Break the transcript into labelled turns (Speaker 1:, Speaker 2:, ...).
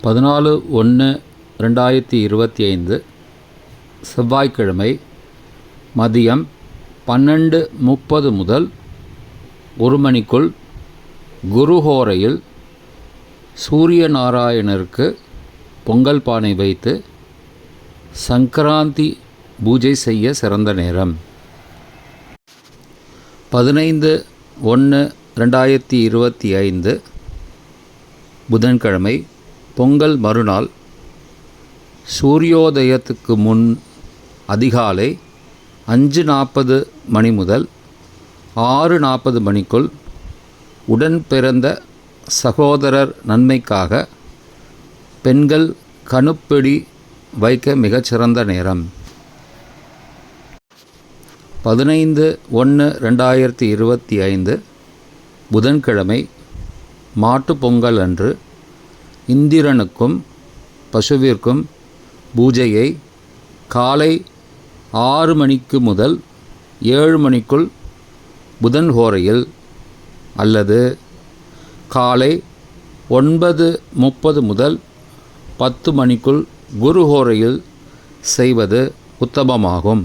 Speaker 1: 14/1/2025 செவ்வாய்க்கிழமை மதியம் 12:30 முதல் 1 மணிக்குள் குருஹோரையில் சூரிய நாராயணருக்கு பொங்கல் பானை வைத்து சங்கராந்தி பூஜை செய்ய சிறந்த நேரம். 15/1/2025 புதன்கிழமை பொங்கல் மறுநாள் சூரியோதயத்துக்கு முன் அதிகாலை 5:40 மணி முதல் 6:40 மணிக்குள் உடன் பிறந்த சகோதரர் நன்மைக்காக பெண்கள் கணுப்பிடி வைக்க மிகச்சிறந்த நேரம். 15/1/2025 புதன்கிழமை மாட்டுப் பொங்கல் அன்று இந்திரனுக்கும் பசுவிற்கும் பூஜையை காலை 6 மணிக்கு முதல் 7 மணிக்குள் புதன் ஹோரையில் அல்லது காலை 9:30 முதல் 10 மணிக்குள் குரு ஹோரையில் செய்வது உத்தமமாகும்.